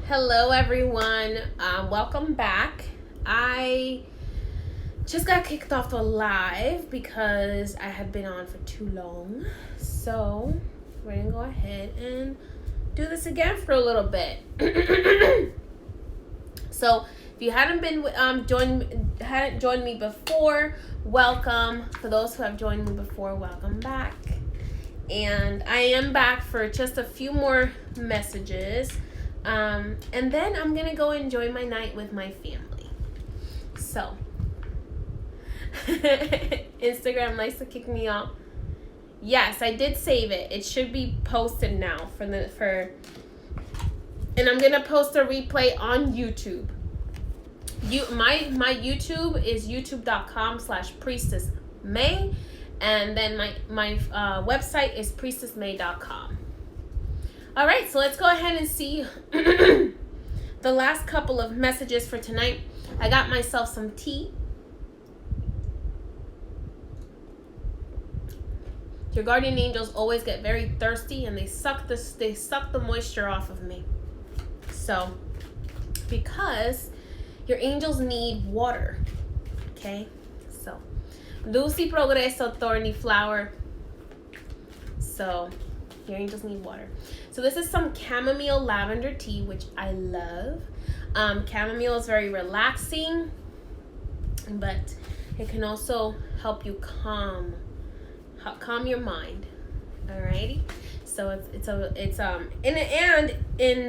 Hello, everyone. Welcome back. I just got kicked off the live because I had been on for too long. So we're going to go ahead and do this again for a little bit. So if you hadn't been joined me before, welcome. For those who have joined me before, welcome back. And I am back for just a few more messages. And then I'm gonna go enjoy my night with my family. So Instagram likes to kick me off. Yes, I did save it. It should be posted now and I'm gonna post a replay on YouTube. My YouTube is youtube.com/priestessmay, and then my website is priestessmay.com. All right, so let's go ahead and see the last couple of messages for tonight. I got myself some tea. Your guardian angels always get very thirsty, and they suck the moisture off of me. So, because your angels need water, okay? So, Lucy Progreso Thorny Flower. So, your angels need water. So this is some chamomile lavender tea, which I love. Chamomile is very relaxing, but it can also help you calm your mind. Alrighty. So in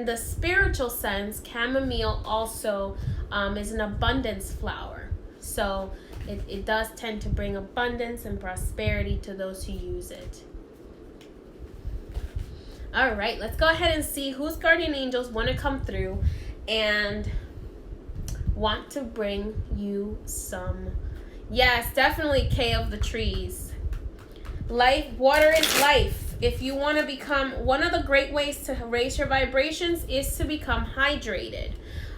the spiritual sense, chamomile also is an abundance flower. So it does tend to bring abundance and prosperity to those who use it. All right, let's go ahead and see whose guardian angels want to come through and want to bring you some. Yes, definitely K of the trees. Life, water is life. If you want to become, one of the great ways to raise your vibrations is to become hydrated.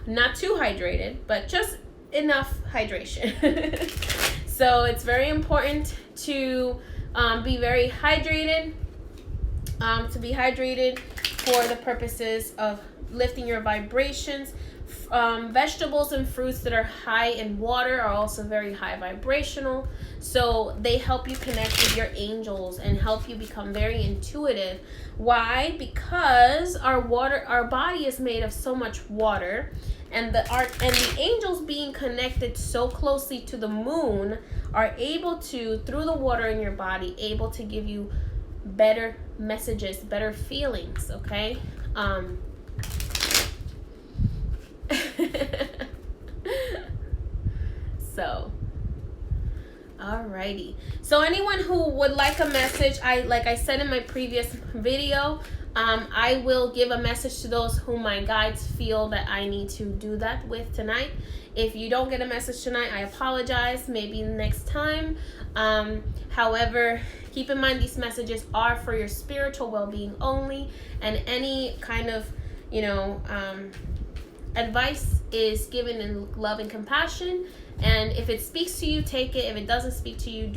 Not too hydrated, but just enough hydration. So it's very important to be very hydrated. To be hydrated for the purposes of lifting your vibrations. Vegetables and fruits that are high in water are also very high vibrational. So they help you connect with your angels and help you become very intuitive. Why? Because our body is made of so much water, and the angels being connected so closely to the moon are able to, through the water in your body, able to give you better messages, better feelings, okay? So, alrighty. So anyone who would like a message, like I said in my previous video, I will give a message to those whom my guides feel that I need to do that with tonight. If you don't get a message tonight, I apologize. Maybe next time. However, keep in mind these messages are for your spiritual well-being only, and any kind of, advice is given in love and compassion. And if it speaks to you, take it. If it doesn't speak to you,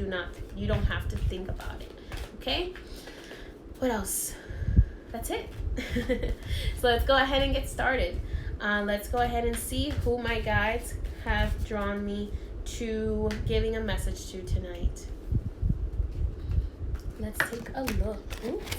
you don't have to think about it. Okay? What else? That's it. So let's go ahead and get started. Let's go ahead and see who my guides have drawn me to giving a message to tonight. Let's take a look. Oops.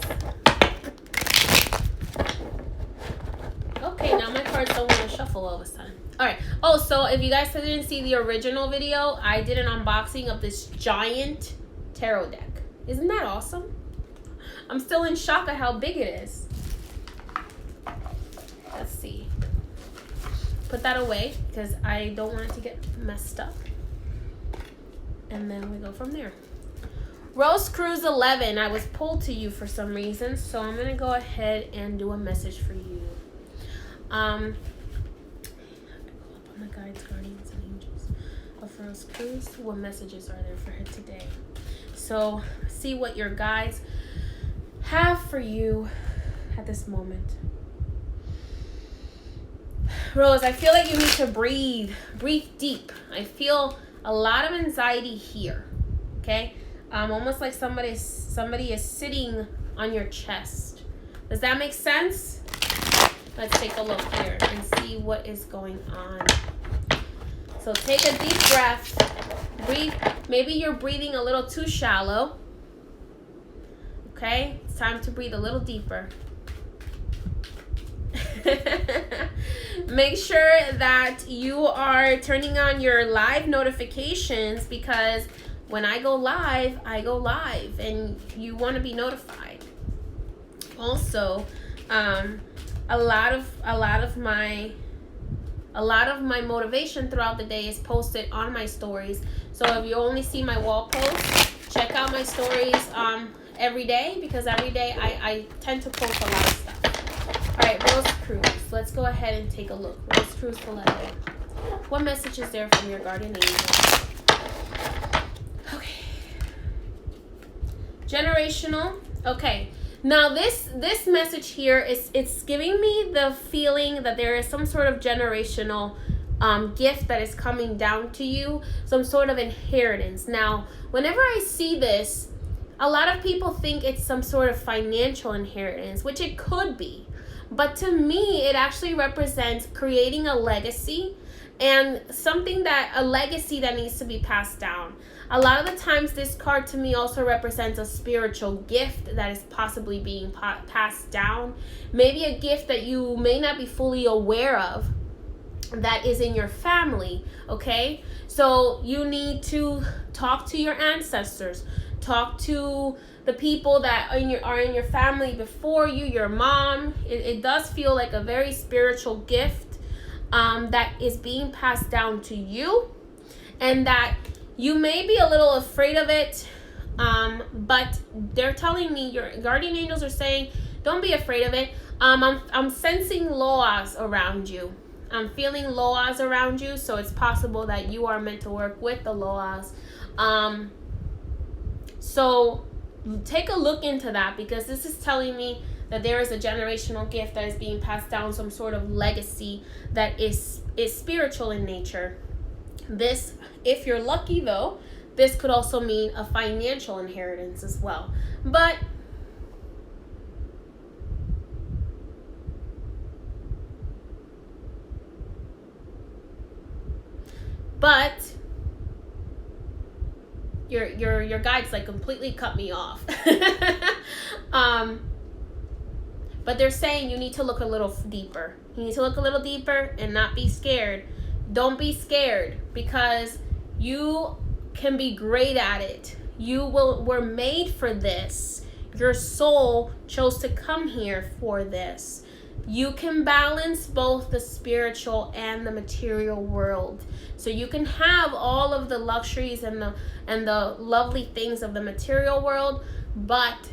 Okay, now my cards don't want to shuffle all this time. Alright. Oh, so if you guys didn't see the original video, I did an unboxing of this giant tarot deck. Isn't that awesome? I'm still in shock at how big it is. Let's see. Put that away because I don't want it to get messed up. And then we go from there. Rose Cruz 11, I was pulled to you for some reason, so I'm going to go ahead and do a message for you. I'm going to go up on the guides, guardians, and angels of Rose Cruz. What messages are there for her today? So, see what your guides have for you at this moment. Rose, I feel like you need to breathe. Breathe deep. I feel a lot of anxiety here. Okay? Almost like somebody is sitting on your chest. Does that make sense? Let's take a look here and see what is going on. So take a deep breath. Breathe. Maybe you're breathing a little too shallow. Okay? It's time to breathe a little deeper. Make sure that you are turning on your live notifications, because when I go live, and you want to be notified. Also, a lot of my motivation throughout the day is posted on my stories. So if you only see my wall posts, check out my stories every day, because every day I tend to post a lot of stuff. All right, Rose Cruz. Let's go ahead and take a look. Rose Cruz Vallejo. What message is there from your guardian angel? Okay. Generational. Okay. Now this message here it's giving me the feeling that there is some sort of generational gift that is coming down to you, some sort of inheritance. Now, whenever I see this, a lot of people think it's some sort of financial inheritance, which it could be. But to me, it actually represents creating a legacy, and a legacy that needs to be passed down. A lot of the times, this card to me also represents a spiritual gift that is possibly being passed down. Maybe a gift that you may not be fully aware of that is in your family, okay? So you need to talk to your ancestors. Talk to the people that are in your family before you, your mom. It does feel like a very spiritual gift that is being passed down to you, and that you may be a little afraid of it, but they're telling me, your guardian angels are saying, don't be afraid of it. I'm sensing loas around you. I'm feeling loas around you, so it's possible that you are meant to work with the loas. So take a look into that, because this is telling me that there is a generational gift that is being passed down, some sort of legacy that is spiritual in nature. This, if you're lucky though, this could also mean a financial inheritance as well. But your guides like completely cut me off. But they're saying you need to look a little deeper. You need to look a little deeper and not be scared. Don't be scared, because you can be great at it. Were made for this. Your soul chose to come here for this. You can balance both the spiritual and the material world. So you can have all of the luxuries and the lovely things of the material world, but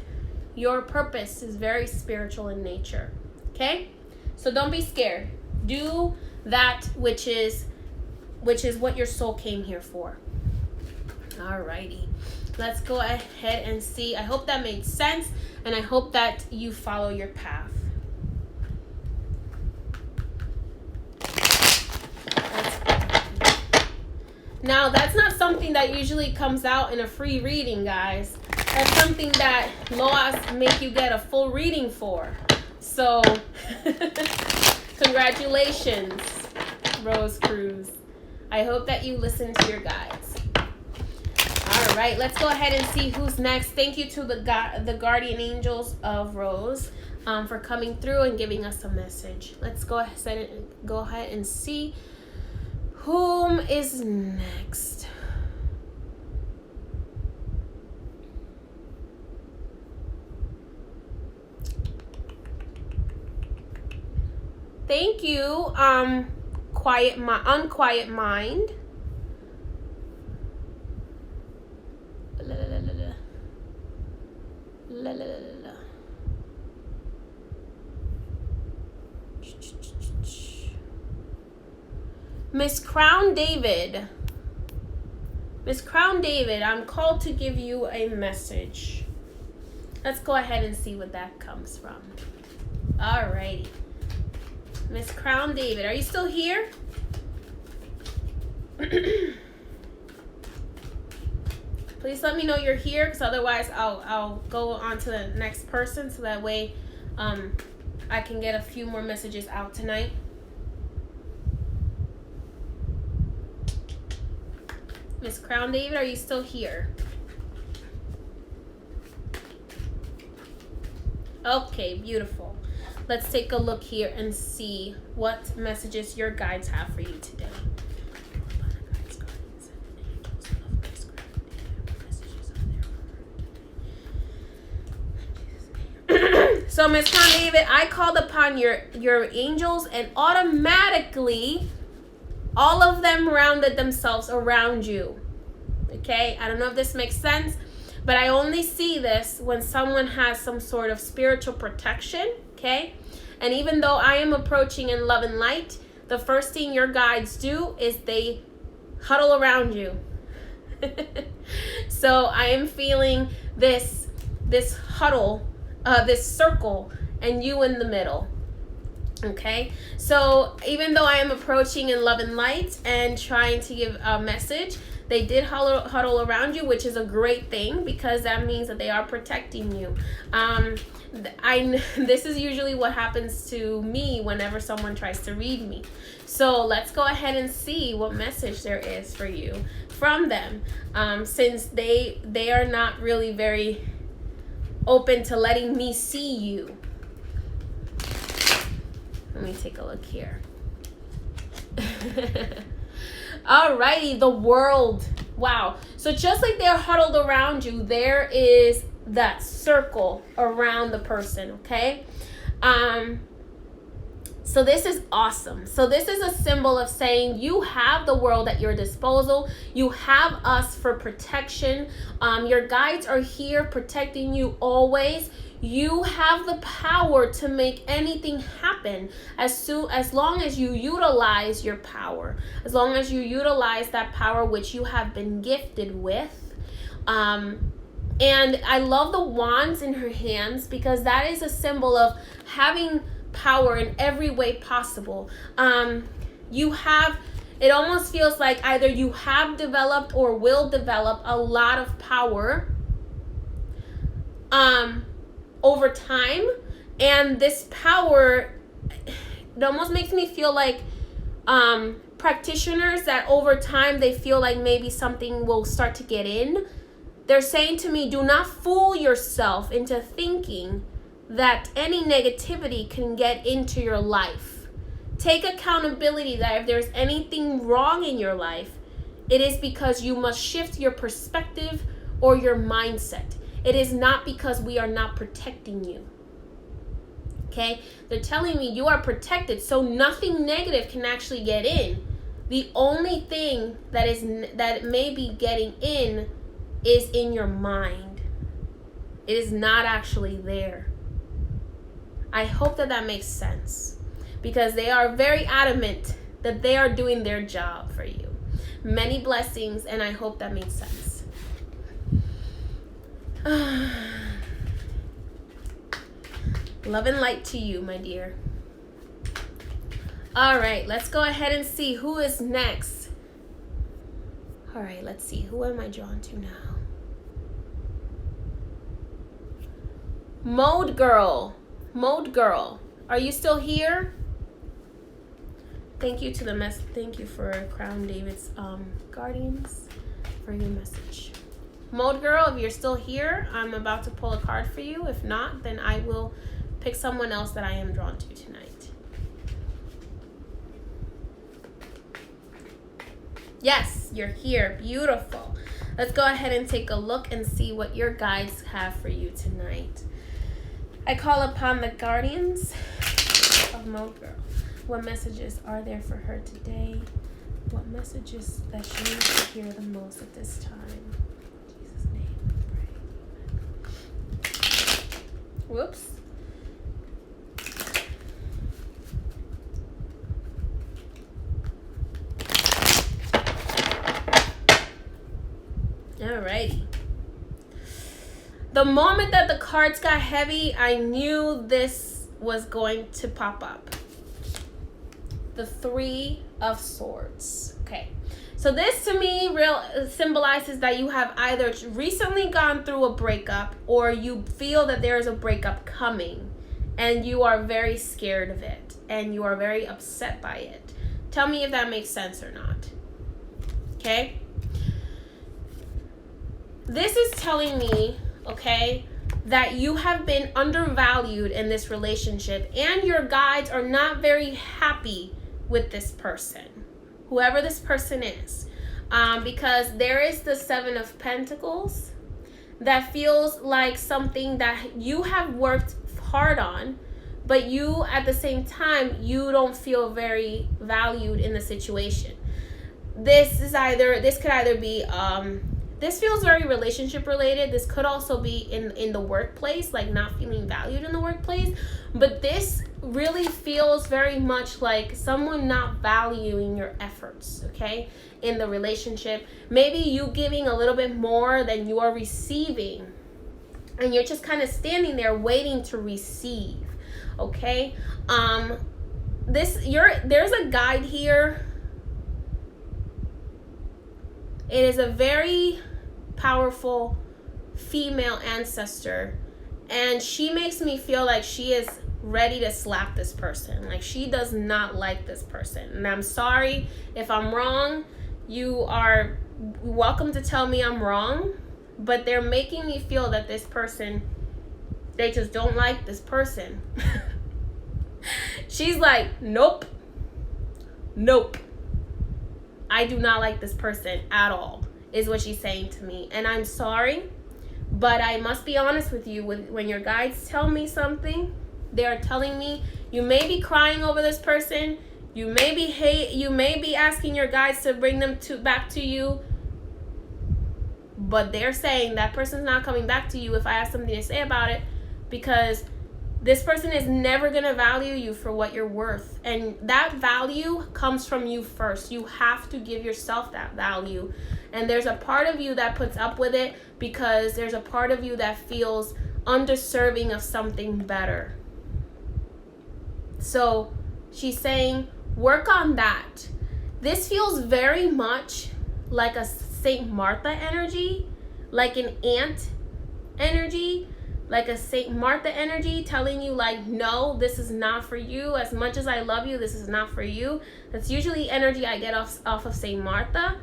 your purpose is very spiritual in nature. Okay? So don't be scared. Do that which is what your soul came here for. Alrighty. Let's go ahead and see. I hope that made sense, and I hope that you follow your path. Now, that's not something that usually comes out in a free reading, guys. That's something that Loas make you get a full reading for. So, congratulations, Rose Cruz. I hope that you listen to your guides. All right, let's go ahead and see who's next. Thank you to the guardian angels of Rose for coming through and giving us a message. Let's go ahead and see whom is next. Thank you, Unquiet Mind. Miss Crown David. Miss Crown David, I'm called to give you a message. Let's go ahead and see what that comes from. Alrighty. Miss Crown David, are you still here? Please let me know you're here, because otherwise I'll go on to the next person, so that way I can get a few more messages out tonight. Miss Crown David, are you still here? Okay, beautiful. Let's take a look here and see what messages your guides have for you today. So, Miss Crown David, I called upon your angels, and automatically all of them rounded themselves around you. Okay? I don't know if this makes sense, but I only see this when someone has some sort of spiritual protection. Okay? And even though I am approaching in love and light, the first thing your guides do is they huddle around you. So I am feeling this huddle, this circle, and you in the middle. Okay, so even though I am approaching in love and light and trying to give a message, they did huddle around you, which is a great thing because that means that they are protecting you. This is usually what happens to me whenever someone tries to read me. So let's go ahead and see what message there is for you from them, since they are not really very open to letting me see you. Let me take a look here. Alrighty, the world. Wow. So just like they're huddled around you, there is that circle around the person, okay? So this is awesome. So this is a symbol of saying you have the world at your disposal. You have us for protection. Your guides are here protecting you always. You have the power to make anything happen as long as you utilize your power, as long as you utilize that power which you have been gifted with. And I love the wands in her hands because that is a symbol of having power in every way possible. It almost feels like either you have developed or will develop a lot of power over time, and this power, it almost makes me feel like practitioners that over time they feel like maybe something will start to get in. They're saying to me, do not fool yourself into thinking that any negativity can get into your life. Take accountability that if there's anything wrong in your life, it is because you must shift your perspective or your mindset. It is not because we are not protecting you. Okay? They're telling me you are protected, so nothing negative can actually get in. The only thing that may be getting in is in your mind. It is not actually there. I hope that makes sense, because they are very adamant that they are doing their job for you. Many blessings, and I hope that makes sense. Love and light to you, my dear. All right, let's go ahead and see who is next. All right, let's see. Who am I drawn to now? Mode Girl. Mode Girl. Are you still here? Thank you to thank you for Crown David's guardians for your message. Mode Girl, if you're still here, I'm about to pull a card for you. If not, then I will pick someone else that I am drawn to tonight. Yes, you're here. Beautiful. Let's go ahead and take a look and see what your guides have for you tonight. I call upon the guardians of Mode Girl. What messages are there for her today? What messages that she needs to hear the most at this time? In Jesus' name we pray. Whoops. Alrighty. The moment that the cards got heavy, I knew this was going to pop up. The Three of Swords. Okay. So this to me symbolizes that you have either recently gone through a breakup or you feel that there is a breakup coming and you are very scared of it, and you are very upset by it. Tell me if that makes sense or not. Okay? This is telling me, okay, that you have been undervalued in this relationship, and your guides are not very happy with this person, whoever this person is, because there is the Seven of Pentacles that feels like something that you have worked hard on, but you at the same time, you don't feel very valued in the situation. This could either be this feels very relationship related. This could also be in the workplace, like not feeling valued in the workplace. But this really feels very much like someone not valuing your efforts, okay, in the relationship. Maybe you giving a little bit more than you are receiving, and you're just kind of standing there waiting to receive, okay? There's a guide here. It is a very powerful female ancestor, and she makes me feel like she is ready to slap this person. Like, she does not like this person. And I'm sorry if I'm wrong. You are welcome to tell me I'm wrong, but they're making me feel that this person, they just don't like this person. She's like, nope, I do not like this person at all, is what she's saying to me. And I'm sorry, but I must be honest with you. When your guides tell me something, they are telling me you may be crying over this person. You may be asking your guides to bring them back to you. But they're saying that person's not coming back to you if I have something to say about it, because this person is never going to value you for what you're worth. And that value comes from you first. You have to give yourself that value. And there's a part of you that puts up with it because there's a part of you that feels undeserving of something better. So she's saying, work on that. This feels very much like a Saint Martha energy, like an aunt energy, like a Saint Martha energy telling you, like, no, this is not for you. As much as I love you, this is not for you. That's usually energy I get off of Saint Martha.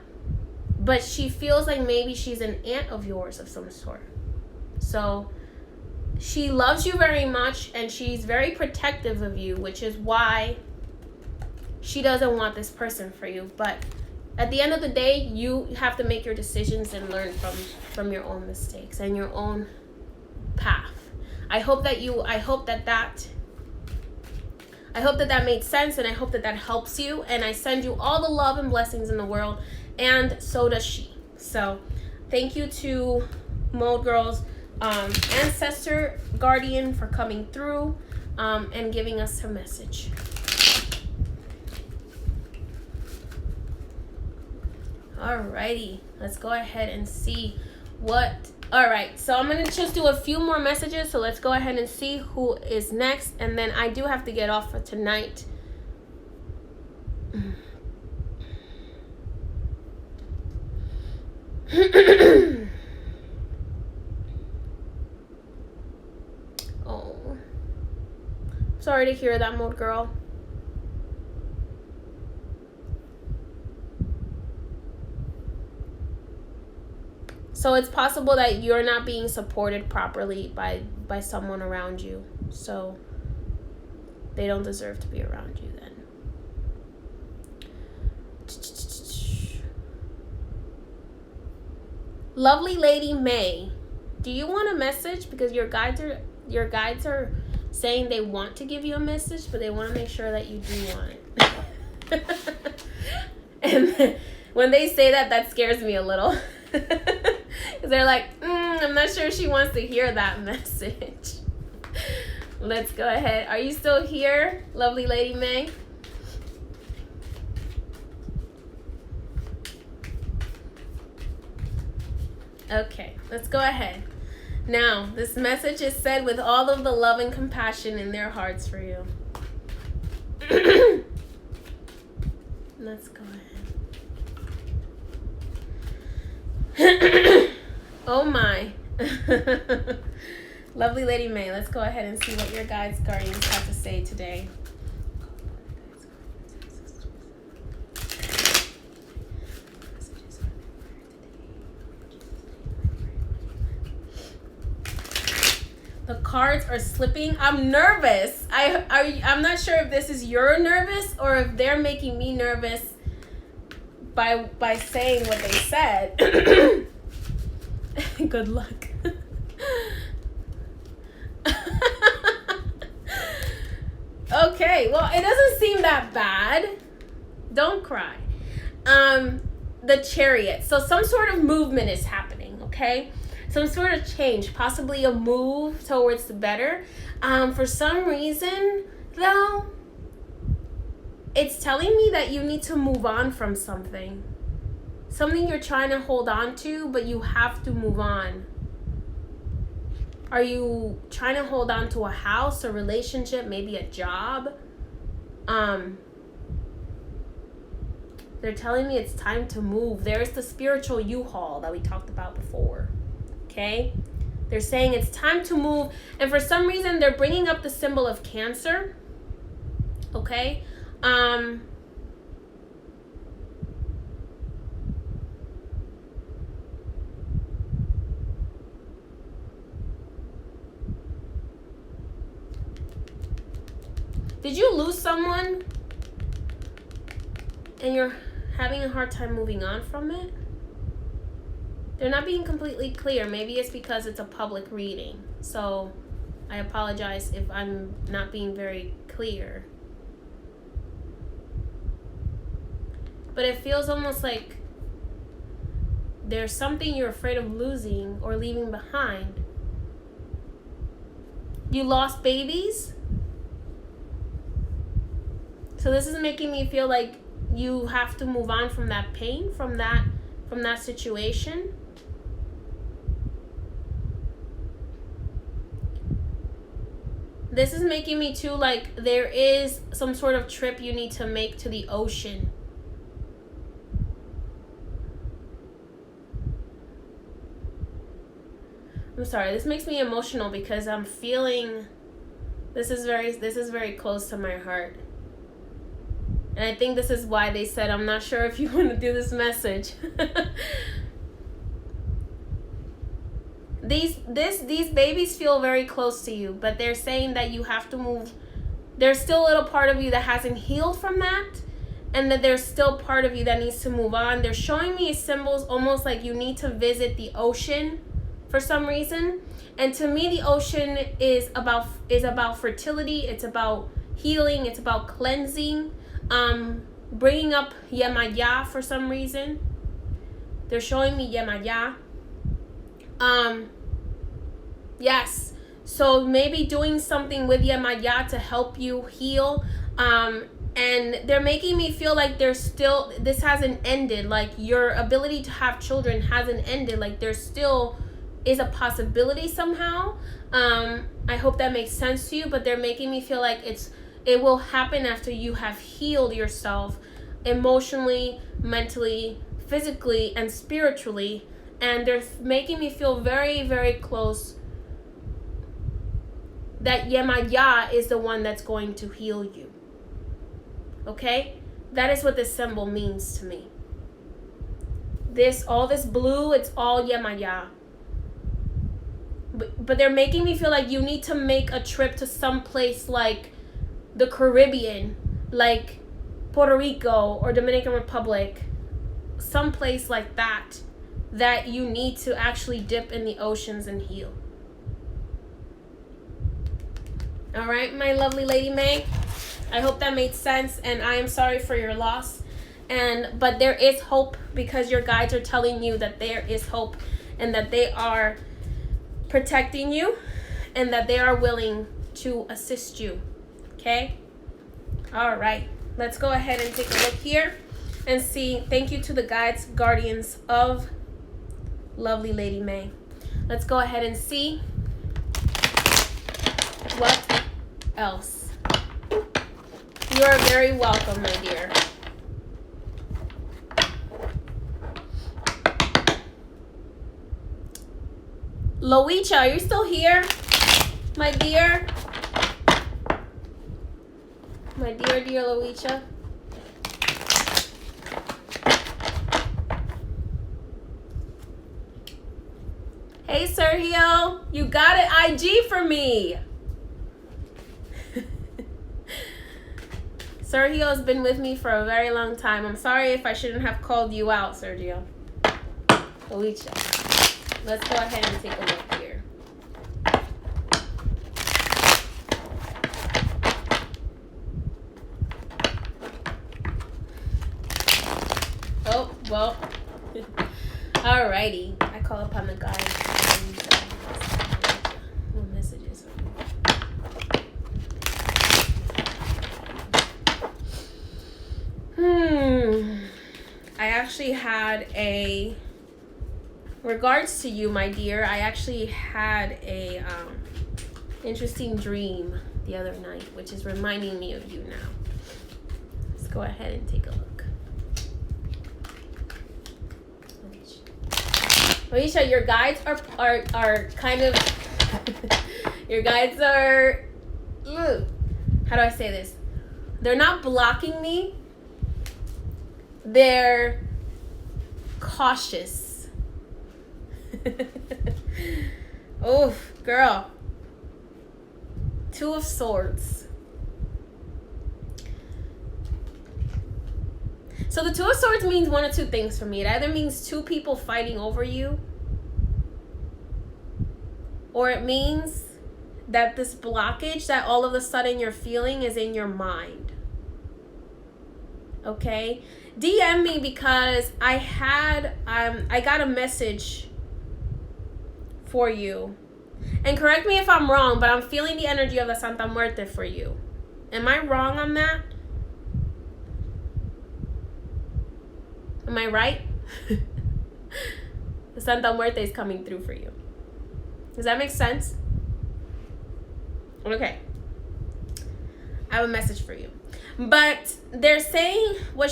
But she feels like maybe she's an aunt of yours of some sort. So she loves you very much, and she's very protective of you, which is why she doesn't want this person for you. But at the end of the day, you have to make your decisions and learn from your own mistakes and your own path. I hope that made sense, and I hope that helps you, and I send you all the love and blessings in the world, and so does she. So thank you to Mode Girls ancestor guardian for coming through and giving us her message. Alrighty, let's go ahead and see what. All right, so I'm going to just do a few more messages. So let's go ahead and see who is next. And then I do have to get off for tonight. Oh. Sorry to hear that, Mode Girl. So it's possible that you're not being supported properly by someone around you. So they don't deserve to be around you then. Lovely Lady May, do you want a message? Because your guides are saying they want to give you a message, but they want to make sure that you do want it. And when they say that, that scares me a little. Because they're like, I'm not sure she wants to hear that message. Let's go ahead. Are you still here, Lovely Lady May? Okay, let's go ahead. Now, this message is said with all of the love and compassion in their hearts for you. Let's go ahead. Oh my. Lovely Lady May, let's go ahead and see what your guides, guardians have to say today. The cards are slipping. I'm nervous. I'm not sure if this is you're nervous or if they're making me nervous by saying what they said. Good luck. Okay, well, it doesn't seem that bad. Don't cry. The Chariot. So some sort of movement is happening, okay? Some sort of change, possibly a move towards the better. For some reason, though, it's telling me that you need to move on from something. Something you're trying to hold on to, but you have to move on. Are you trying to hold on to a house, a relationship, maybe a job? They're telling me it's time to move. There's the spiritual U-Haul that we talked about before. Okay? They're saying it's time to move. And for some reason, they're bringing up the symbol of Cancer. Okay? Did you lose someone and you're having a hard time moving on from it? They're not being completely clear. Maybe it's because it's a public reading. So I apologize if I'm not being very clear. But it feels almost like there's something you're afraid of losing or leaving behind. You lost babies? So this is making me feel like you have to move on from that pain, from that situation. This is making me too like there is some sort of trip you need to make to the ocean. I'm sorry, this makes me emotional because I'm feeling this is very close to my heart. And I think this is why they said, I'm not sure if you want to do this message. These babies feel very close to you, but they're saying that you have to move. There's still a little part of you that hasn't healed from that, and that there's still part of you that needs to move on. They're showing me symbols almost like you need to visit the ocean for some reason. And to me, the ocean is about fertility. It's about healing. It's about cleansing. Bringing up Yemaya for some reason. They're showing me Yemaya. Yes. So maybe doing something with Yemaya to help you heal. And they're making me feel like this hasn't ended. Like your ability to have children hasn't ended. Like there still is a possibility somehow. I hope that makes sense to you, but they're making me feel like it will happen after you have healed yourself emotionally, mentally, physically, and spiritually. And they're making me feel very, very close that Yemaya is the one that's going to heal you. Okay? That is what this symbol means to me. All this blue, it's all Yemaya. But they're making me feel like you need to make a trip to some place like the Caribbean, like Puerto Rico or Dominican Republic, someplace like that you need to actually dip in the oceans and heal. All right, my lovely Lady May, I hope that made sense, and I am sorry for your loss. But there is hope because your guides are telling you that there is hope and that they are protecting you and that they are willing to assist you. Okay? All right. Let's go ahead and take a look here and see. Thank you to the guides, guardians of lovely Lady May. Let's go ahead and see what else. You are very welcome, my dear. Loicha, are you still here? my dear. My dear Loicha. Hey, Sergio, you got an IG for me. Sergio has been with me for a very long time. I'm sorry if I shouldn't have called you out, Sergio. Alicia, let's go ahead and take a look here. Oh, well. Alrighty. I call upon the guys. What messages? I actually had a... Regards to you, my dear, I actually had a interesting dream the other night, which is reminding me of you now. Let's go ahead and take a look. Alicia, your guides are kind of your guides are how do I say this? They're not blocking me. They're cautious. Oof, girl. Two of Swords. So the Two of Swords means one of two things for me. It either means two people fighting over you, or it means that this blockage that all of a sudden you're feeling is in your mind. Okay? DM me because I got a message for you. And correct me if I'm wrong, but I'm feeling the energy of the Santa Muerte for you. Am I wrong on that? Am I right? The Santa Muerte is coming through for you. Does that make sense? Okay. I have a message for you. But they're saying what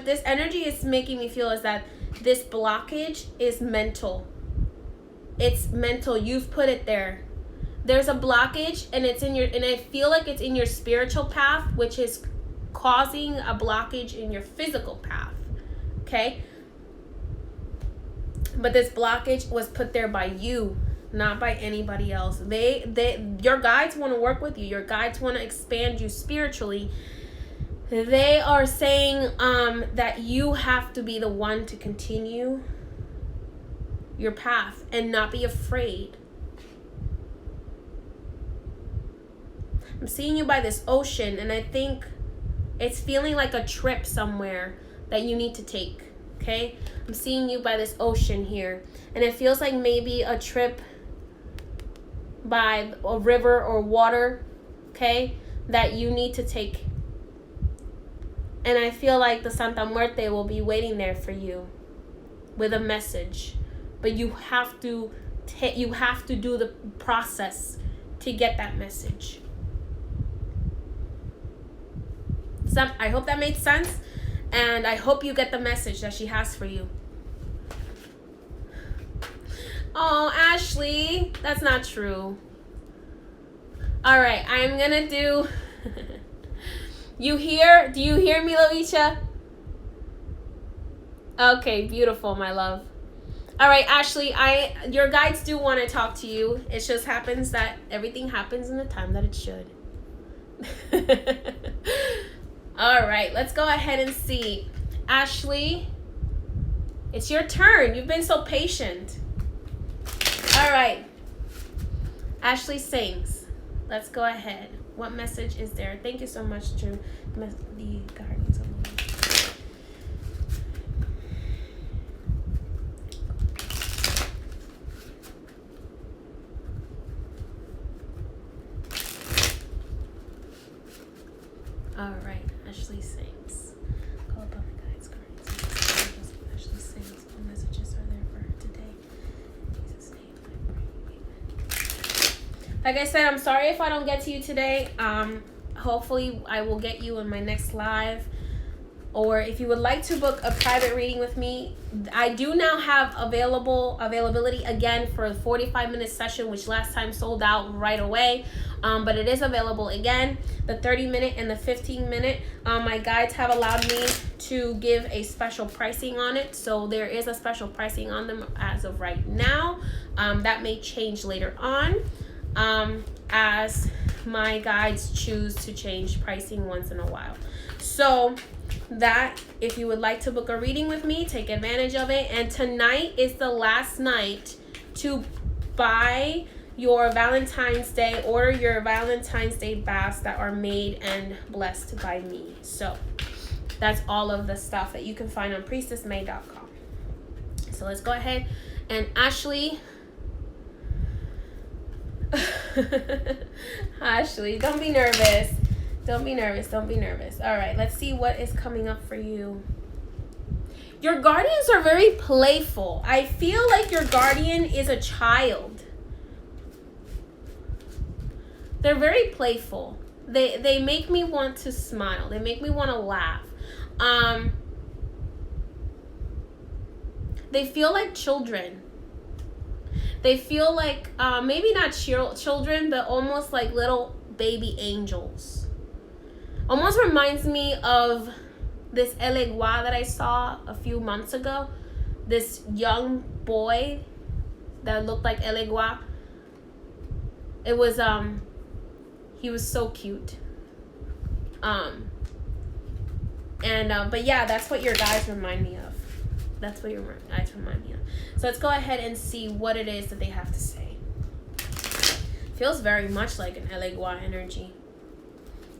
this energy is making me feel is that this blockage is mental. It's mental. You've put it there. There's a blockage and I feel like it's in your spiritual path, which is causing a blockage in your physical path. Okay? But this blockage was put there by you, not by anybody else. Your guides want to work with you. Your guides want to expand you spiritually. They are saying that you have to be the one to continue your path and not be afraid. I'm seeing you by this ocean, and I think it's feeling like a trip somewhere that you need to take. Okay? I'm seeing you by this ocean here, and it feels like maybe a trip by a river or water, okay, that you need to take. And I feel like the Santa Muerte will be waiting there for you with a message. But you have to do the process to get that message. I hope that made sense, and I hope you get the message that she has for you. Oh, Ashley, that's not true. All right, I'm gonna do. Do you hear me, Loisha? Okay, beautiful, my love. All right, Ashley, your guides do want to talk to you. It just happens that everything happens in the time that it should. All right, let's go ahead and see. Ashley, it's your turn. You've been so patient. All right. Ashley sings. Let's go ahead. What message is there? Thank you so much to the Guardians of the Light. All right, Ashley sings. Call upon the guides, guardians, and angels. Ashley sings. What messages are there for her today? In Jesus' name, I pray. Amen. Like I said, I'm sorry if I don't get to you today. Hopefully, I will get you in my next live, or if you would like to book a private reading with me, I do now have availability again for a 45-minute session, which last time sold out right away. But it is available again. The 30-minute and the 15-minute. My guides have allowed me to give a special pricing on it. So there is a special pricing on them as of right now. That may change later on as my guides choose to change pricing once in a while. So that, if you would like to book a reading with me, take advantage of it. And tonight is the last night to buy your Valentine's Day, order your Valentine's Day baths that are made and blessed by me. So that's all of the stuff that you can find on priestessmay.com. So let's go ahead and Ashley. Ashley, don't be nervous. Don't be nervous. Don't be nervous. All right, let's see what is coming up for you. Your guardians are very playful. I feel like your guardian is a child. They're very playful. They make me want to smile. They make me want to laugh. They feel like children. They feel like maybe not children, but almost like little baby angels. Almost reminds me of this Elegua that I saw a few months ago. This young boy that looked like Elegua. It was he was so cute. But yeah, that's what your guys remind me of. That's what your guys remind me of. So let's go ahead and see what it is that they have to say. Feels very much like an Elegua energy.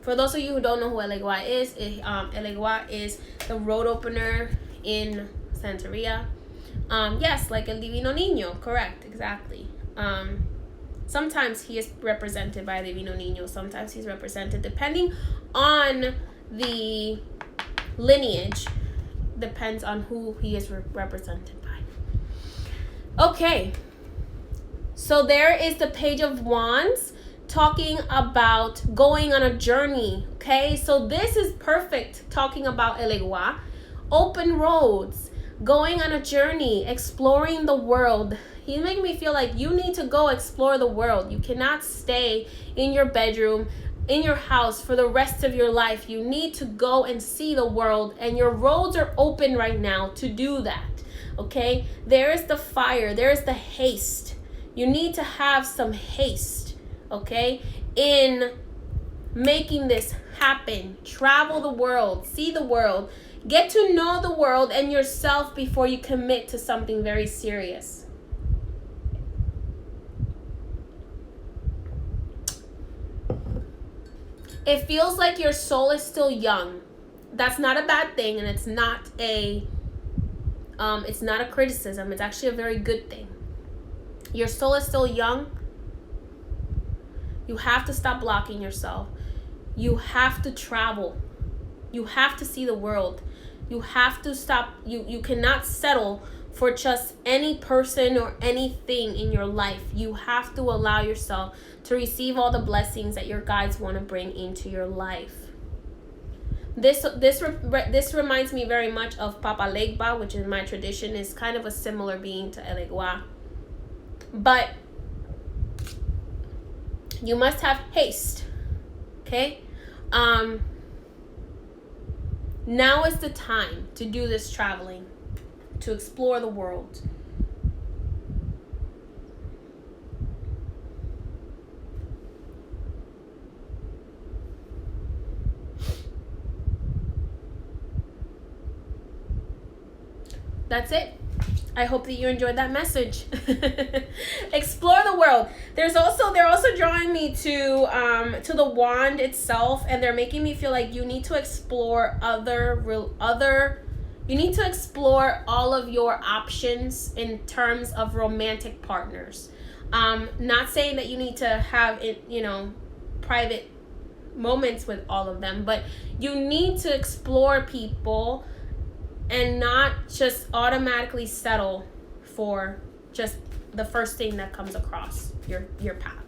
For those of you who don't know who Elegua is, Elegua is the road opener in Santeria. Yes, like El Divino Niño, correct, exactly. Sometimes he is represented by Divino Niño. Sometimes he's represented, depending on the lineage, depends on who he is represented by. Okay, so there is the Page of Wands talking about going on a journey. Okay, so this is perfect, talking about Elegua. Open roads, going on a journey, exploring the world. He's making me feel like you need to go explore the world. You cannot stay in your bedroom, in your house for the rest of your life. You need to go and see the world, and your roads are open right now to do that. Okay, there is the fire, there is the haste. You need to have some haste, okay, in making this happen. Travel the world, see the world, get to know the world and yourself before you commit to something very serious. It feels like your soul is still young. That's not a bad thing, and it's not a criticism. It's actually a very good thing. Your soul is still young. You have to stop blocking yourself. You have to travel. You have to see the world. You have to stop. You cannot settle for just any person or anything in your life. You have to allow yourself to receive all the blessings that your guides want to bring into your life. This reminds me very much of Papa Legba, which in my tradition is kind of a similar being to Elegua. But you must have haste. Okay? Now is the time to do this traveling, to explore the world. That's it. I hope that you enjoyed that message. Explore the world. They're also drawing me to the wand itself, and they're making me feel like you need to explore you need to explore all of your options in terms of romantic partners. Not saying that you need to have private moments with all of them, but you need to explore people and not just automatically settle for just the first thing that comes across your path.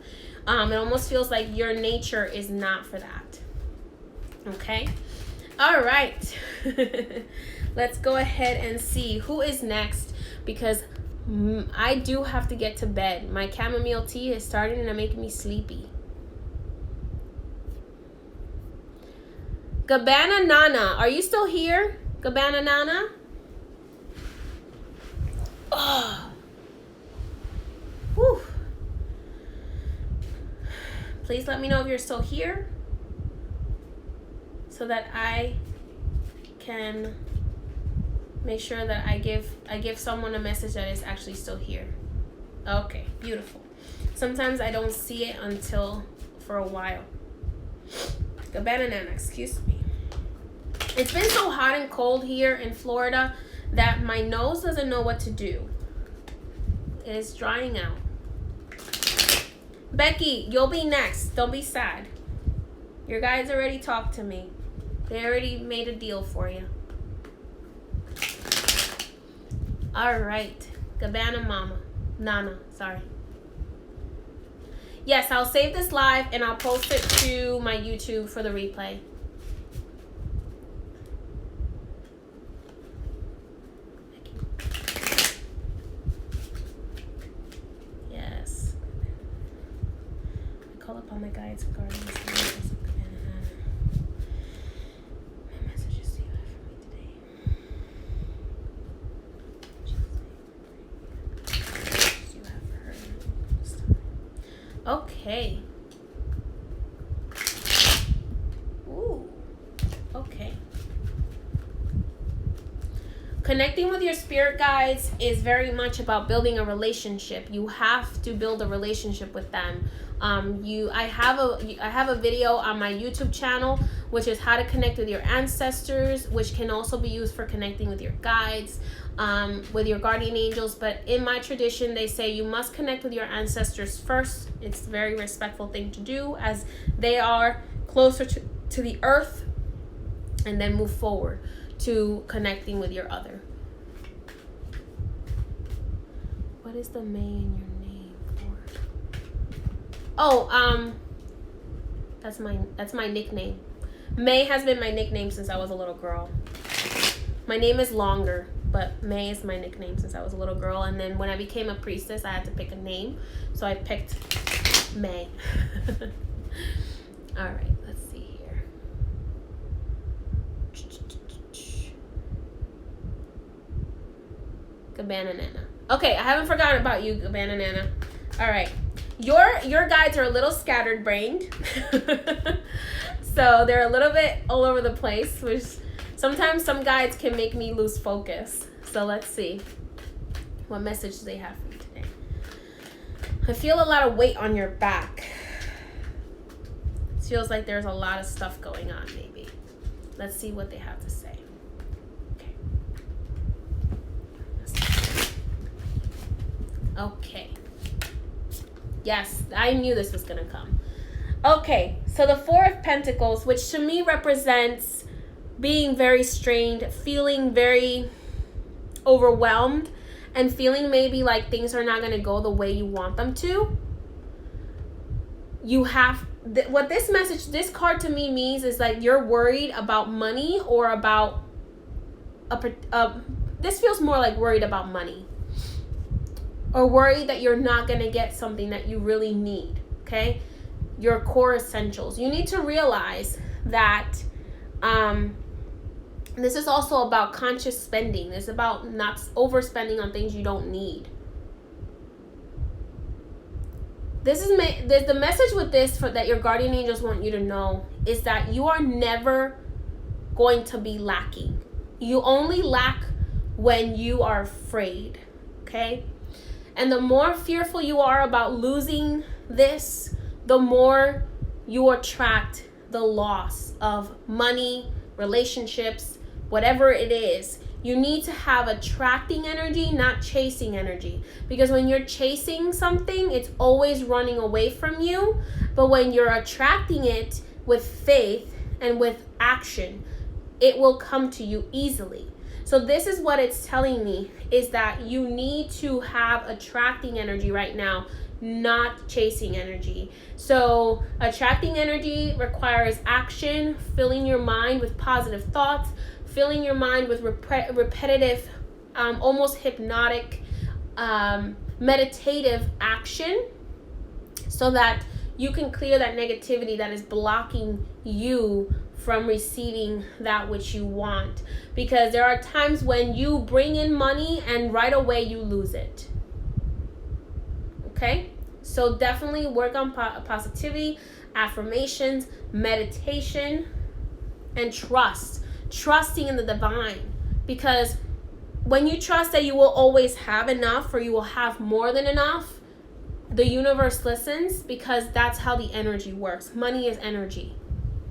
It almost feels like your nature is not for that. Okay? All right. Let's go ahead and see who is next, because I do have to get to bed. My chamomile tea is starting to make me sleepy. Gabbana Nana, are you still here? Gabbana Nana? Oh. Whew. Please let me know if you're still here so that I can make sure that I give someone a message that is actually still here. Okay, beautiful. Sometimes I don't see it until for a while. Gabbana Nana, excuse me. It's been so hot and cold here in Florida that my nose doesn't know what to do. It is drying out. Becky, you'll be next. Don't be sad. Your guys already talked to me. They already made a deal for you. All right. Gabbana Nana, sorry. Yes, I'll save this live and I'll post it to my YouTube for the replay. Yes. I call upon my guides and guardians. What messages do you have for me today? Do you have for her this time? Okay. Ooh. Okay. Connecting with your spirit guides is very much about building a relationship. You have to build a relationship with them. I have a video on my YouTube channel, which is how to connect with your ancestors, which can also be used for connecting with your guides, with your guardian angels. But in my tradition, they say you must connect with your ancestors first. It's a very respectful thing to do, as they are closer to the earth, and then move forward to connecting with your other. What is the May in your name for? Oh, that's my nickname. May has been my nickname since I was a little girl. My name is longer, but May is my nickname since I was a little girl. And then when I became a priestess, I had to pick a name, so I picked May. All right, let's see here. Gabbana Nana. Okay, I haven't forgotten about you, Gabbana Nana. All right. Your guides are a little scattered brained. So they're a little bit all over the place, which sometimes some guides can make me lose focus. So let's see what message they have for me today. I feel a lot of weight on your back. It feels like there's a lot of stuff going on, maybe. Let's see what they have to say. Okay. Yes, I knew this was going to come. Okay, so the Four of Pentacles, which to me represents being very strained, feeling very overwhelmed, and feeling maybe like things are not going to go the way you want them to. You have, what this message, this card to me means is like you're worried about money, or about, this feels more like worried about money. Or worried that you're not going to get something that you really need, okay? Your core essentials. You need to realize that this is also about conscious spending. It's about not overspending on things you don't need. This is the message with this that your guardian angels want you to know is that you are never going to be lacking. You only lack when you are afraid, okay? And the more fearful you are about losing this, the more you attract the loss of money, relationships, whatever it is. You need to have attracting energy, not chasing energy. Because when you're chasing something, it's always running away from you. But when you're attracting it with faith and with action, it will come to you easily. So this is what it's telling me, is that you need to have attracting energy right now. not chasing energy. So attracting energy requires action, filling your mind with positive thoughts, filling your mind with repetitive, almost hypnotic, meditative action, so that you can clear that negativity that is blocking you from receiving that which you want. Because there are times when you bring in money and right away you lose it. Okay? So definitely work on positivity, affirmations, meditation, and trust. Trusting in the divine. Because when you trust that you will always have enough, or you will have more than enough, the universe listens, because that's how the energy works. Money is energy.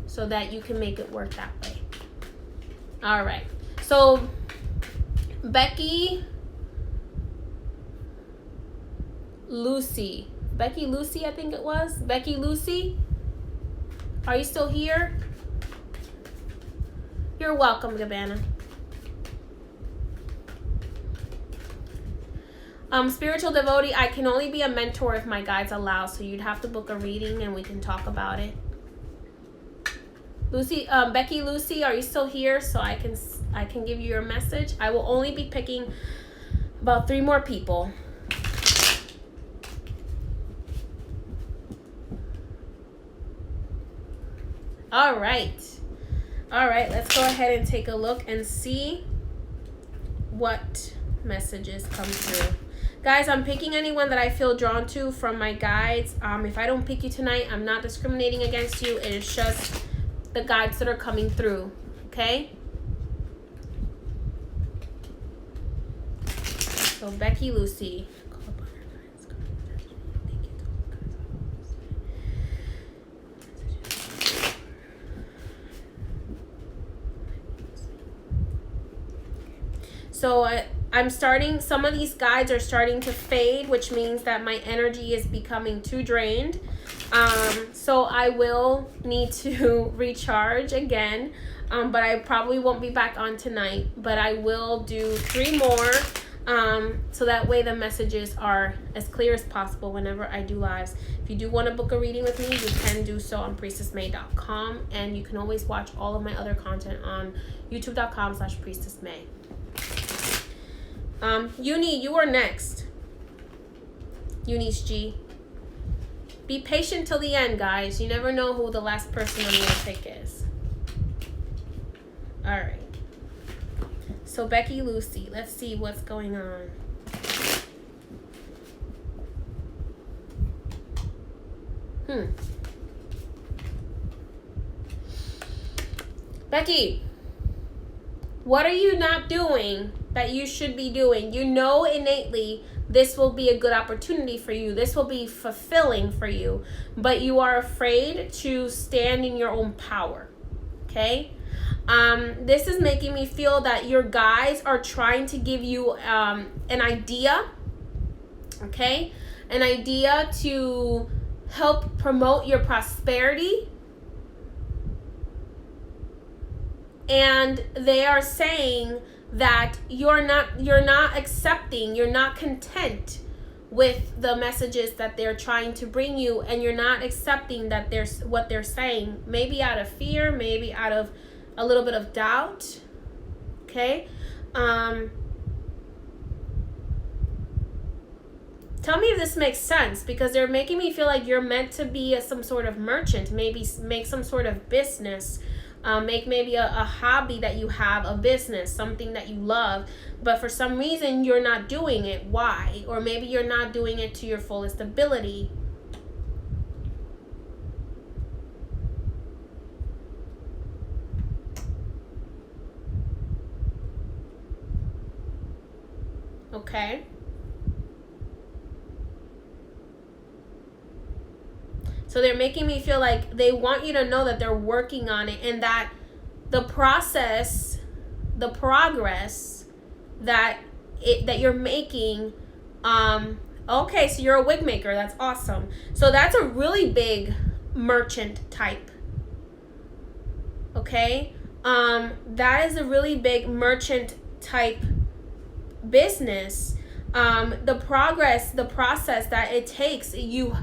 So that you can make it work that way. All right. So Becky Lucy, I think it was. Becky Lucy, are you still here? You're welcome, Gabbana. Spiritual devotee, I can only be a mentor if my guides allow, so you'd have to book a reading and we can talk about it. Lucy, Becky Lucy, are you still here? So I can give you your message. I will only be picking about 3 more people. All right, let's go ahead and take a look and see what messages come through. Guys, I'm picking anyone that I feel drawn to from my guides. If I don't pick you tonight, I'm not discriminating against you. It is just the guides that are coming through, okay? So Becky Lucy. So I'm starting, some of these guides are starting to fade, which means that my energy is becoming too drained. So I will need to recharge again, but I probably won't be back on tonight, but I will do 3 more, so that way the messages are as clear as possible whenever I do lives. If you do want to book a reading with me, you can do so on priestessmay.com, and you can always watch all of my other content on youtube.com/priestessmay. Uni, you are next. Eunice G. Be patient till the end, guys. You never know who the last person on your pick is. Alright. So Becky Lucy, let's see what's going on. Becky, what are you not doing that you should be doing? You know innately this will be a good opportunity for you. This will be fulfilling for you. But you are afraid to stand in your own power. Okay? This is making me feel that your guides are trying to give you an idea. Okay? An idea to help promote your prosperity. And they are saying that you're not accepting, you're not content with the messages that they're trying to bring you, and you're not accepting that there's what they're saying, maybe out of fear, maybe out of a little bit of doubt. Okay? Tell me if this makes sense, because they're making me feel like you're meant to be some sort of merchant, maybe make some sort of business. Make maybe a hobby that you have, a business, something that you love, but for some reason you're not doing it. Why? Or maybe you're not doing it to your fullest ability. Okay. So they're making me feel like they want you to know that they're working on it, and that the process, the progress that you're making. Okay, so you're a wig maker. That's awesome. So that's a really big merchant type. Okay? That is a really big merchant type business. the progress, the process that it takes. You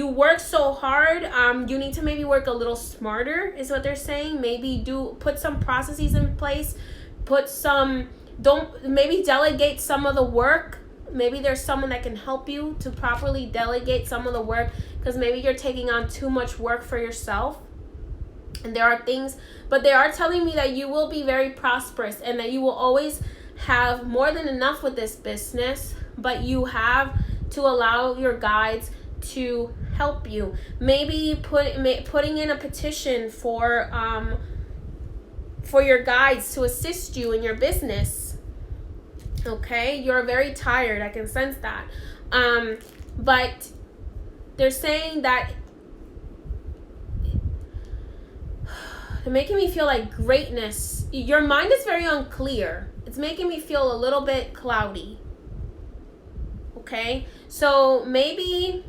work so hard. You need to maybe work a little smarter, is what they're saying. Maybe put some processes in place. Maybe delegate some of the work. Maybe there's someone that can help you to properly delegate some of the work, because maybe you're taking on too much work for yourself. And there are things, but they are telling me that you will be very prosperous and that you will always have more than enough with this business, but you have to allow your guides to help you. Maybe putting in a petition for your guides to assist you in your business. Okay, you're very tired. I can sense that. But they're saying that they're making me feel like greatness. Your mind is very unclear. It's making me feel a little bit cloudy. Okay, so maybe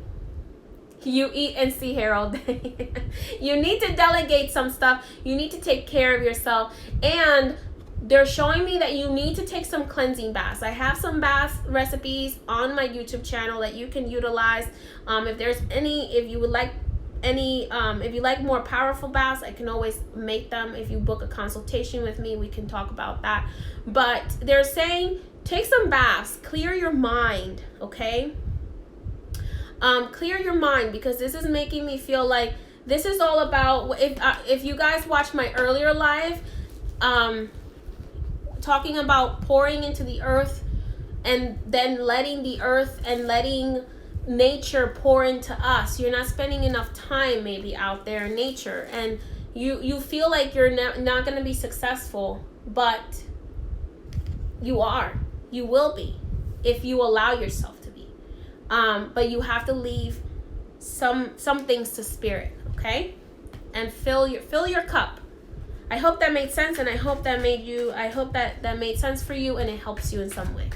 you eat and see hair all day. You need to delegate some stuff. You need to take care of yourself. And they're showing me that you need to take some cleansing baths. I have some bath recipes on my YouTube channel that you can utilize. If you like more powerful baths, I can always make them. If you book a consultation with me, we can talk about that. But they're saying take some baths, clear your mind, okay? Clear your mind, because this is making me feel like this is all about, if you guys watch my earlier live, talking about pouring into the earth and then letting the earth and letting nature pour into us. You're not spending enough time maybe out there in nature, and you feel like you're not going to be successful, but you will be if you allow yourself to be. But you have to leave some things to spirit, okay? And fill your cup. I hope that made sense, and I hope that made sense for you, and it helps you in some way.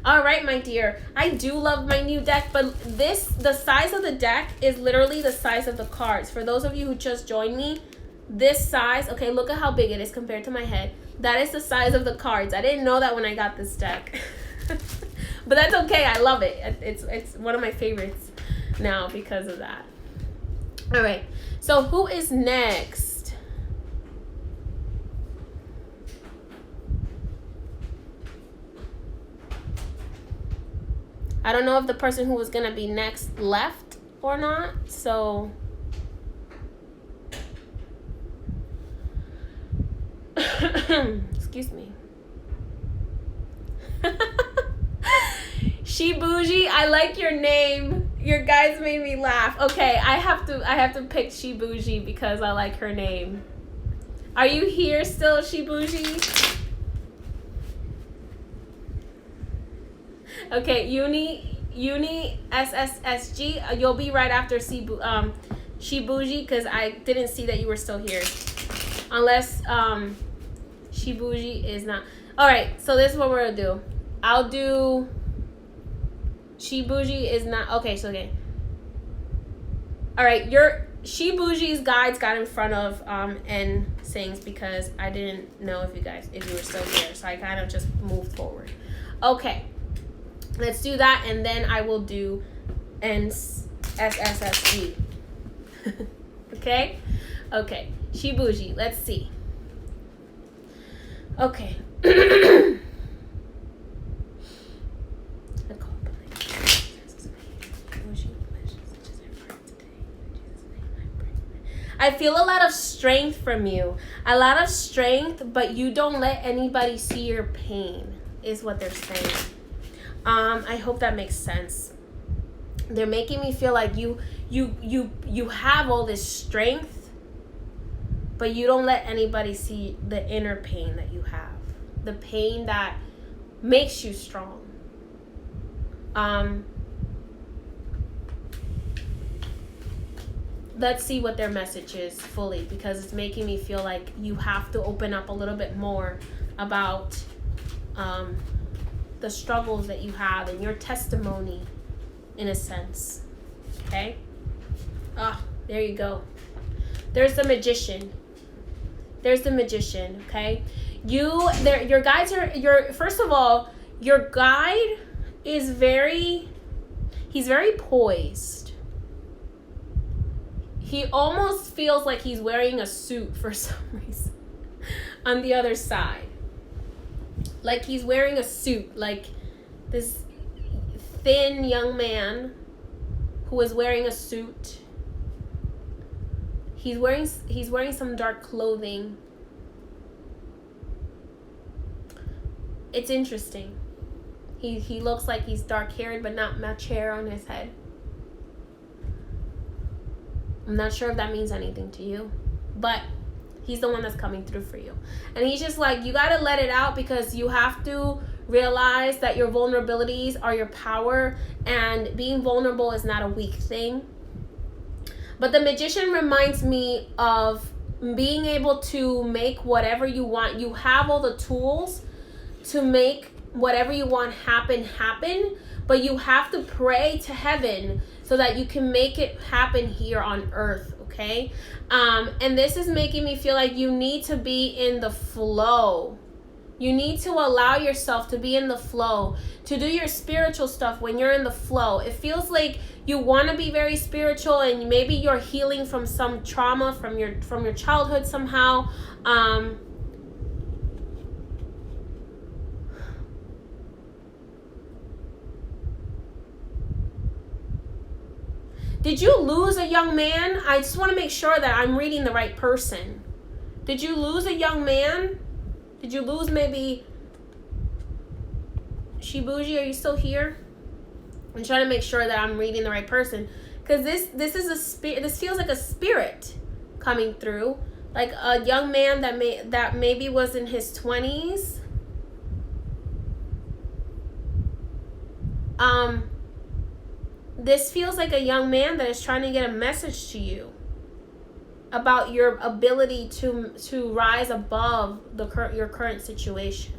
All right, my dear. I do love my new deck, but the size of the deck is literally the size of the cards. For those of you who just joined me, this size, okay, look at how big it is compared to my head. That is the size of the cards. I didn't know that when I got this deck. But that's okay. I love it. It's one of my favorites now because of that. All right. So who is next? I don't know if the person who was going to be next left or not. So excuse me. She Bougie, I like your name. Your guys made me laugh. Okay, I have to pick She Bougie because I like her name. Are you here still, She Bougie? Okay, Uni SSSG, you'll be right after She Bougie, because I didn't see that you were still here. Unless She Bougie is not. Alright, so this is what we're gonna do. I'll do She Bougie is not. Okay, so okay. Alright, your She Bougie's guides got in front of N Sings because I didn't know if you were still here. So I kind of just moved forward. Okay. Let's do that, and then I will do SSSG. Okay? Okay. She Bougie. Let's see. Okay. I feel a lot of strength from you. A lot of strength, but you don't let anybody see your pain, is what they're saying. I hope that makes sense. They're making me feel like you have all this strength, but you don't let anybody see the inner pain that you have. The pain that makes you strong. Let's see what their message is fully, because it's making me feel like you have to open up a little bit more about the struggles that you have and your testimony, in a sense. Okay? There you go. There's the Magician. Okay? Your guides are first of all, your guide is he's very poised. He almost feels like he's wearing a suit for some reason on the other side. Like he's wearing a suit, like this thin young man who is wearing a suit. He's wearing some dark clothing. It's interesting. He looks like he's dark-haired, but not much hair on his head. I'm not sure if that means anything to you, but he's the one that's coming through for you. And he's just like, you got to let it out, because you have to realize that your vulnerabilities are your power, and being vulnerable is not a weak thing. But the Magician reminds me of being able to make whatever you want. You have all the tools to make whatever you want happen, but you have to pray to heaven so that you can make it happen here on earth, okay? And this is making me feel like you need to be in the flow. You need to allow yourself to be in the flow, to do your spiritual stuff when you're in the flow. It feels like you want to be very spiritual, and maybe you're healing from some trauma from your childhood somehow. Did you lose a young man? I just want to make sure that I'm reading the right person. Did you lose a young man? Did you lose maybe Shibuji? Are you still here? I'm trying to make sure that I'm reading the right person, because this is a spirit. This feels like a spirit coming through, like a young man that maybe was in his 20s. This feels like a young man that is trying to get a message to you about your ability to rise above your current situation.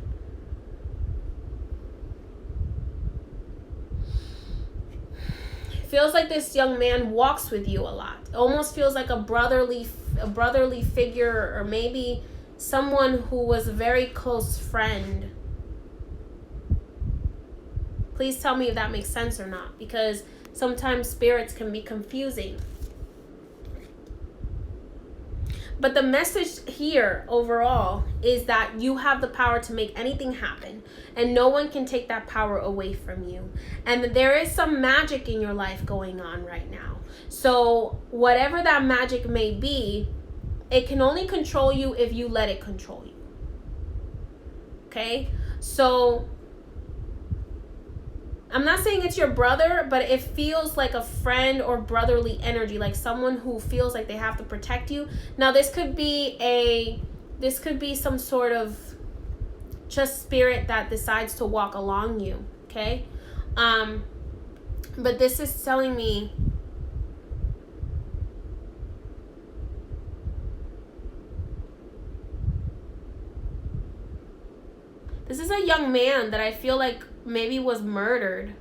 It feels like this young man walks with you a lot. It almost feels like a brotherly figure, or maybe someone who was a very close friend. Please tell me if that makes sense or not, because sometimes spirits can be confusing. But the message here overall is that you have the power to make anything happen, and no one can take that power away from you. And there is some magic in your life going on right now. So whatever that magic may be, it can only control you if you let it control you. Okay? So I'm not saying it's your brother, but it feels like a friend or brotherly energy, like someone who feels like they have to protect you. Now, this could be some sort of just spirit that decides to walk along you, okay? But this is telling me this is a young man that I feel like maybe was murdered.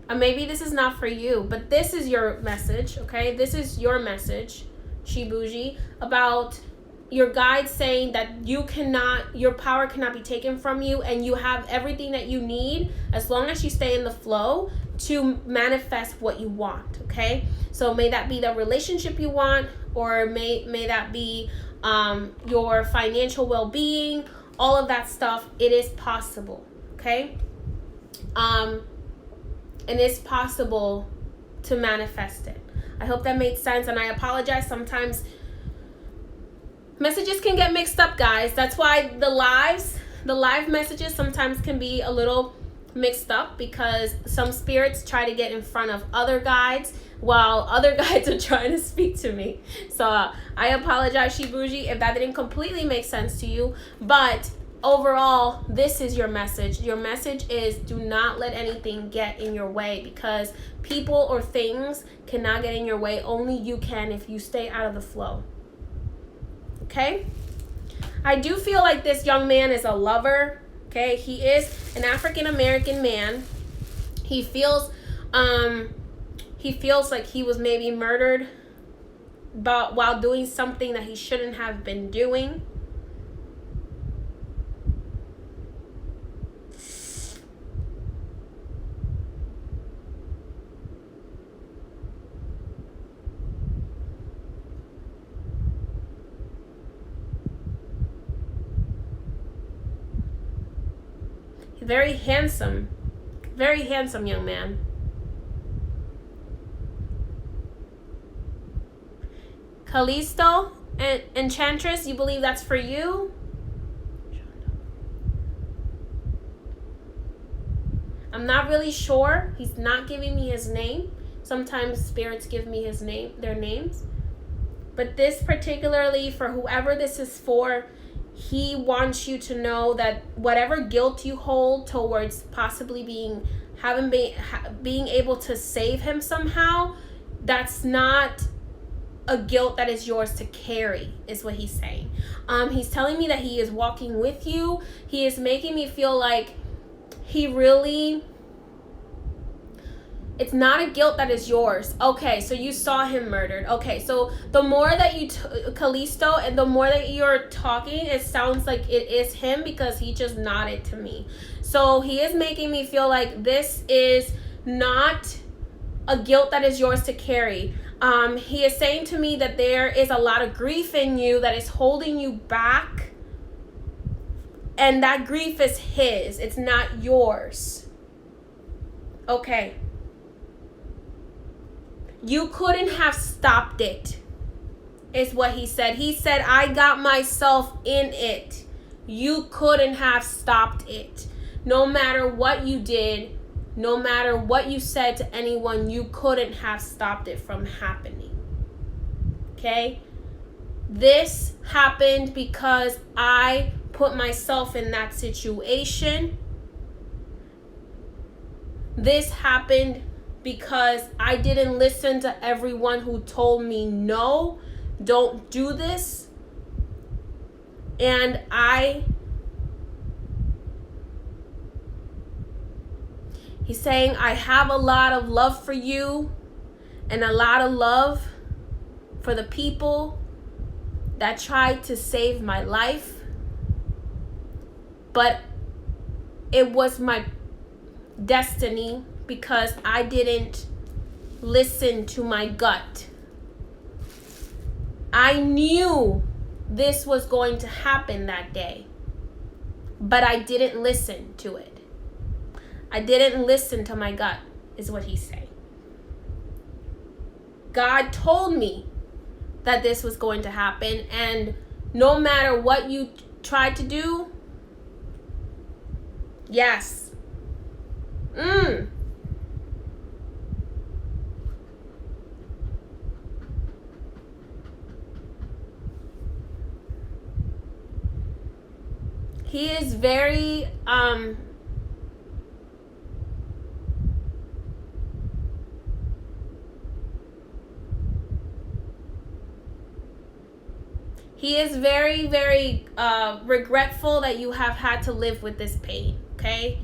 Maybe this is not for you, but this is your message, okay? This is your message, Shibuji, about your guide saying that your power cannot be taken from you, and you have everything that you need as long as you stay in the flow to manifest what you want, okay? So may that be the relationship you want, or may that be your financial well-being, all of that stuff. It is possible. Okay? And it's possible to manifest it. I hope that made sense, and I apologize. Sometimes messages can get mixed up, guys. That's why the live messages sometimes can be a little mixed up, because some spirits try to get in front of other guides while other guides are trying to speak to me. So I apologize, Shibuji, if that didn't completely make sense to you, but overall, this is your message. Your message is, do not let anything get in your way, because people or things cannot get in your way. Only you can if you stay out of the flow. Okay? I do feel like this young man is a lover. Okay? He is an African American man. He feels like he was maybe murdered while doing something that he shouldn't have been doing. Very handsome young man. Callisto and Enchantress, you believe that's for you? I'm not really sure. He's not giving me his name. Sometimes spirits give me their names. But this particularly, for whoever this is for, he wants you to know that whatever guilt you hold towards possibly being able to save him somehow, that's not a guilt that is yours to carry, is what he's saying. He's telling me that he is walking with you. He is making me feel like it's not a guilt that is yours. Okay, so you saw him murdered. Okay, so the more that you, Callisto, and the more that you're talking, it sounds like it is him because he just nodded to me. So he is making me feel like this is not a guilt that is yours to carry. He is saying to me that there is a lot of grief in you that is holding you back. And that grief is his. It's not yours. Okay. You couldn't have stopped it, is what he said. He said, I got myself in it. You couldn't have stopped it. No matter what you did, no matter what you said to anyone, you couldn't have stopped it from happening. Okay? This happened because I put myself in that situation. This happened because I didn't listen to everyone who told me, no, don't do this. And he's saying, I have a lot of love for you and a lot of love for the people that tried to save my life. But it was my destiny because I didn't listen to my gut. I knew this was going to happen that day, but I didn't listen to it. I didn't listen to my gut, is what he's saying. God told me that this was going to happen, and no matter what you tried to do, yes. He is very very regretful that you have had to live with this pain, okay?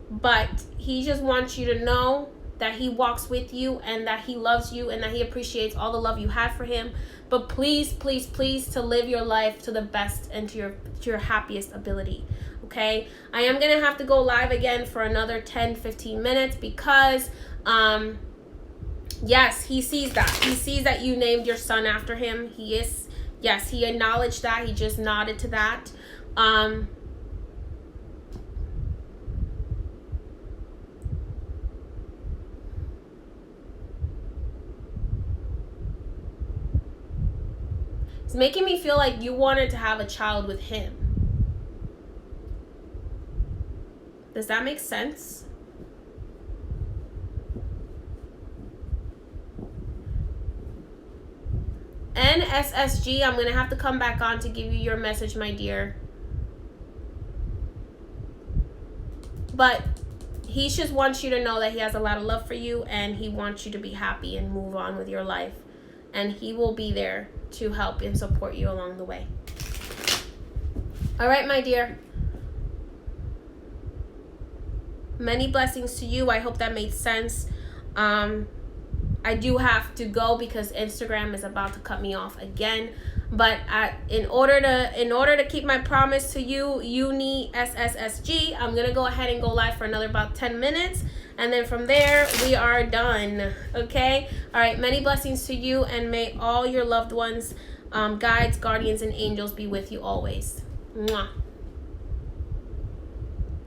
But he just wants you to know that he walks with you and that he loves you and that he appreciates all the love you have for him. But please, please, please, to live your life to the best and to your happiest ability, okay? I am going to have to go live again for another 10-15 minutes because, yes, he sees that. He sees that you named your son after him. He acknowledged that. He just nodded to that. It's making me feel like you wanted to have a child with him. Does that make sense? NSSG, I'm going to have to come back on to give you your message, my dear. But he just wants you to know that he has a lot of love for you and he wants you to be happy and move on with your life. And he will be there to help and support you along the way. All right, my dear. Many blessings to you. I hope that made sense. I do have to go because Instagram is about to cut me off again. But in order to keep my promise to you, Uni SSSG, I'm going to go ahead and go live for another about 10 minutes. And then from there, we are done. Okay? All right. Many blessings to you. And may all your loved ones, guides, guardians, and angels be with you always. Mwah.